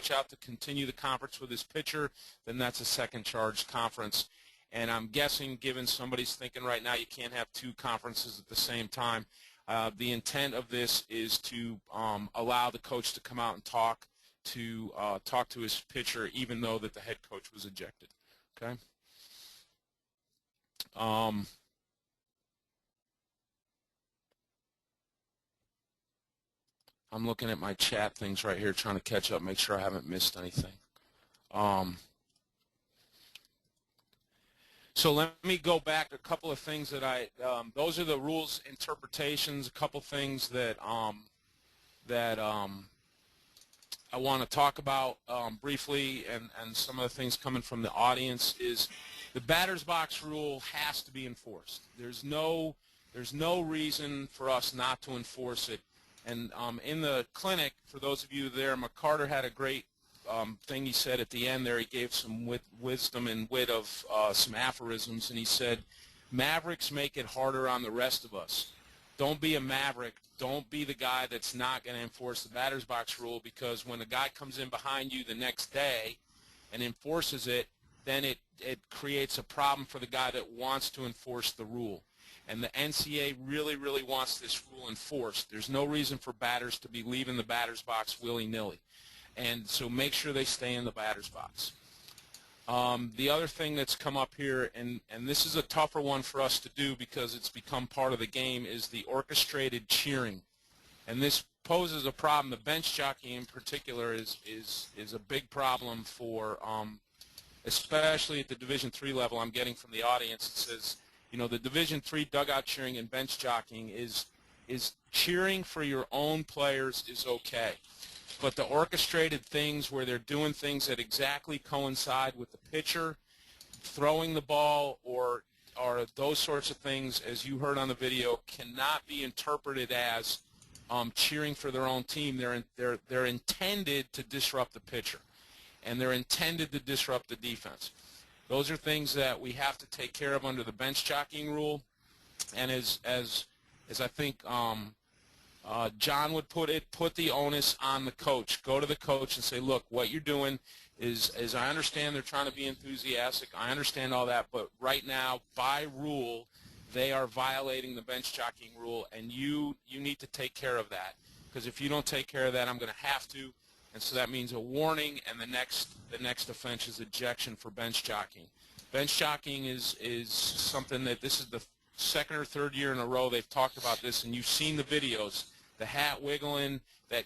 coach out to continue the conference with his pitcher, then that's a second charge conference. And I'm guessing, given somebody's thinking right now you can't have two conferences at the same time, the intent of this is to allow the coach to come out and talk to his pitcher, even though that the head coach was ejected. Okay. I'm looking at my chat things right here, trying to catch up, make sure I haven't missed anything. So let me go back to a couple of things that those are the rules interpretations, a couple things that I want to talk about briefly, and some of the things coming from the audience is the batter's box rule has to be enforced. There's no reason for us not to enforce it. And in the clinic, for those of you there, McCarter had a great thing he said at the end there. He gave some wisdom and wit of some aphorisms, and he said, Mavericks make it harder on the rest of us. Don't be a maverick. Don't be the guy that's not going to enforce the batter's box rule, because when a guy comes in behind you the next day and enforces it, then it creates a problem for the guy that wants to enforce the rule. And the NCAA really, really wants this rule enforced. There's no reason for batters to be leaving the batter's box willy-nilly. And so make sure they stay in the batter's box. The other thing that's come up here, and this is a tougher one for us to do because it's become part of the game, is the orchestrated cheering. And this poses a problem. The bench jockey in particular is a big problem for, especially at the Division III level. I'm getting from the audience. It says, you know, the Division III dugout cheering and bench jockeying is cheering for your own players is okay. But the orchestrated things where they're doing things that exactly coincide with the pitcher throwing the ball or those sorts of things, as you heard on the video, cannot be interpreted as cheering for their own team. They're intended to disrupt the pitcher, and they're intended to disrupt the defense. Those are things that we have to take care of under the bench jockeying rule. And as I think John would put it, put the onus on the coach. Go to the coach and say, look, what you're doing is I understand they're trying to be enthusiastic. I understand all that. But right now, by rule, they are violating the bench jockeying rule, and you need to take care of that. Because if you don't take care of that, I'm going to have to. And so that means a warning, and the next offense is ejection for bench jockeying. Bench jockeying is something that this is the second or third year in a row they've talked about this, and you've seen the videos, the hat wiggling, that.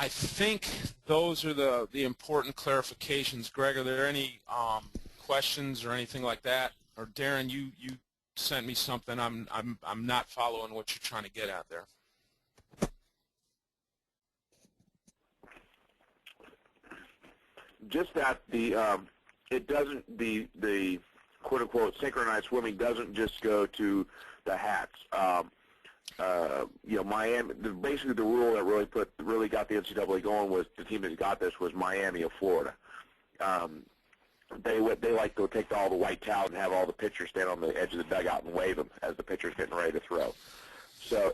I think those are the important clarifications. Greg, are there any questions or anything like that? Or Darren, you sent me something. I'm not following what you're trying to get at there. Just that it doesn't, the quote unquote synchronized swimming doesn't just go to the hats. You know, Miami. Basically, the rule that really got the NCAA going was the team that got this was Miami of Florida. They like to take all the white towels and have all the pitchers stand on the edge of the dugout and wave them as the pitcher's getting ready to throw. So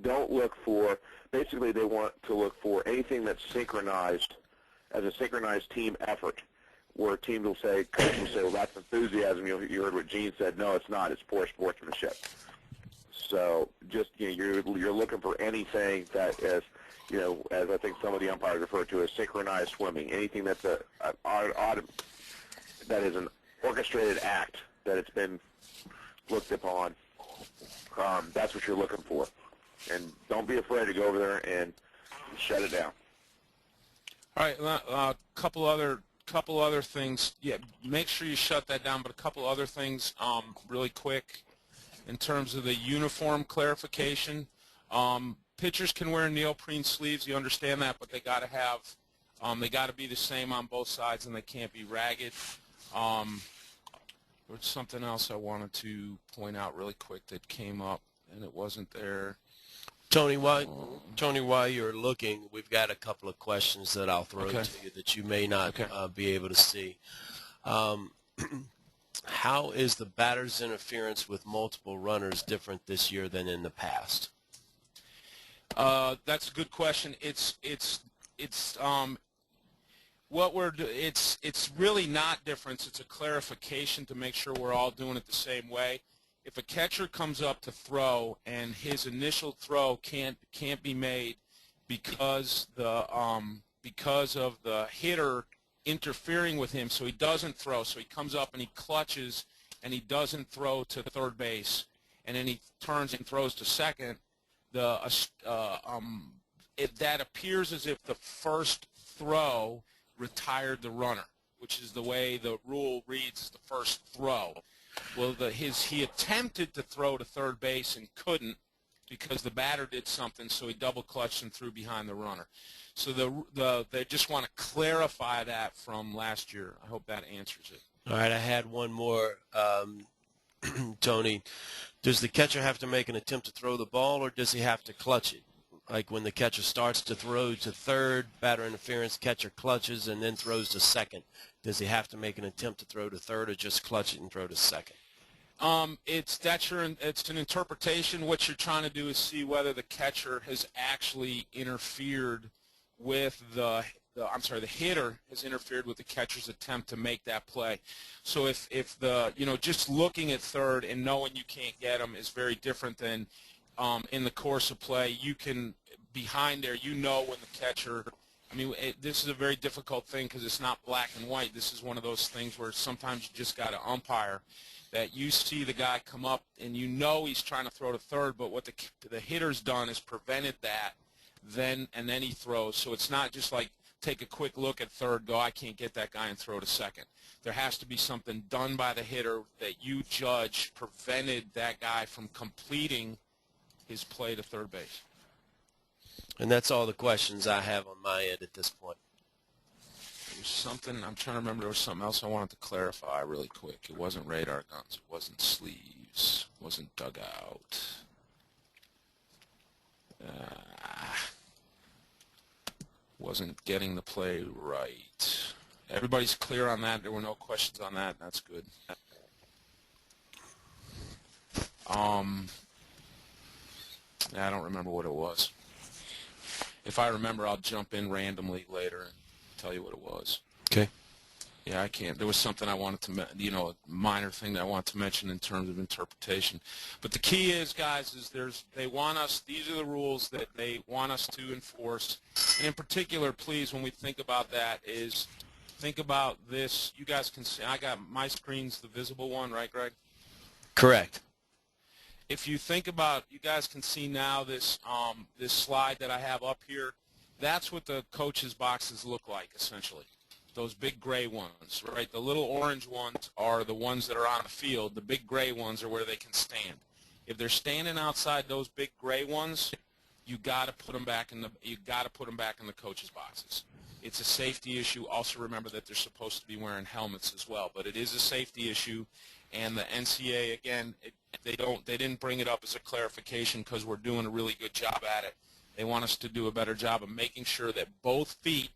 don't look for. Basically, they want to look for anything that's synchronized as a synchronized team effort, where a team will say, coach will say, well, that's enthusiasm. You heard what Gene said. No, it's not. It's poor sportsmanship. So just, you know, you're looking for anything that is, you know, as I think some of the umpires refer to as synchronized swimming, anything that's that is an orchestrated act that it's been looked upon. That's what you're looking for, and don't be afraid to go over there and shut it down. All right, a couple other things. Yeah, make sure you shut that down. But a couple other things, really quick. In terms of the uniform clarification, pitchers can wear neoprene sleeves. You understand that, but they got to have, they got to be the same on both sides, and they can't be ragged. There's something else I wanted to point out really quick that came up, and it wasn't there. Tony, while you're looking, we've got a couple of questions that I'll throw to you that you may not be able to see. How is the batter's interference with multiple runners different this year than in the past? That's a good question. It's really not different. It's a clarification to make sure we're all doing it the same way. If a catcher comes up to throw and his initial throw can't be made because of the hitter interfering with him, so he doesn't throw, so he comes up and he clutches and he doesn't throw to third base, and then he turns and throws to second, that appears as if the first throw retired the runner, which is the way the rule reads, the first throw. Well, he attempted to throw to third base and couldn't because the batter did something, so he double clutched and threw behind the runner. So they just want to clarify that from last year. I hope that answers it. All right, I had one more, Tony. Does the catcher have to make an attempt to throw the ball, or does he have to clutch it? Like when the catcher starts to throw to third, batter interference, catcher clutches and then throws to second. Does he have to make an attempt to throw to third, or just clutch it and throw to second? It's an interpretation. What you're trying to do is see whether the catcher has actually interfered with the hitter has interfered with the catcher's attempt to make that play. So if just looking at third and knowing you can't get him is very different than in the course of play. You can behind there, when the catcher. This is a very difficult thing because it's not black and white. This is one of those things where sometimes you just got to umpire. That you see the guy come up and he's trying to throw to third, but what the hitter's done is prevented that, and then he throws. So it's not just like take a quick look at third, go, I can't get that guy, and throw to second. There has to be something done by the hitter that you judge prevented that guy from completing his play to third base. And that's all the questions I have on my end at this point. There's something, I'm trying to remember, there was something else I wanted to clarify really quick. It wasn't radar guns. It wasn't sleeves. It wasn't dugout. Wasn't getting the play right. Everybody's clear on that. There were no questions on that. That's good. I don't remember what it was. If I remember, I'll jump in randomly later and tell you what it was. Okay. Yeah, I can't. There was something I wanted to, a minor thing that I wanted to mention in terms of interpretation. But the key is, guys, they want us, these are the rules that they want us to enforce. And in particular, please, when we think about that, is think about this. You guys can see, I got my screen's the visible one, right, Greg? Correct. If you think about, you guys can see now this slide that I have up here. That's what the coaches' boxes look like, essentially. Those big gray ones, right? The little orange ones are the ones that are on the field. The big gray ones are where they can stand. If they're standing outside those big gray ones, you got to put them back in the coaches' boxes. It's a safety issue. Also remember that they're supposed to be wearing helmets as well, but it is a safety issue. And the NCAA, again, they didn't bring it up as a clarification because we're doing a really good job at it. They want us to do a better job of making sure that both feet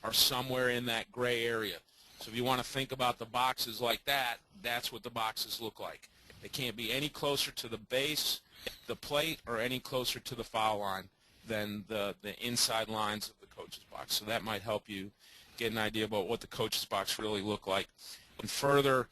are somewhere in that gray area. So if you want to think about the boxes like that, that's what the boxes look like. They can't be any closer to the base, the plate, or any closer to the foul line than the inside lines of the coach's box. So that might help you get an idea about what the coach's box really look like. And further,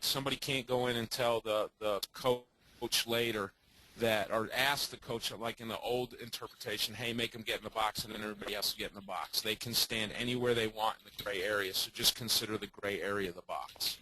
somebody can't go in and tell the coach later that, or ask the coach, like in the old interpretation, hey, make them get in the box, and then everybody else will get in the box. They can stand anywhere they want in the gray area, so just consider the gray area of the box.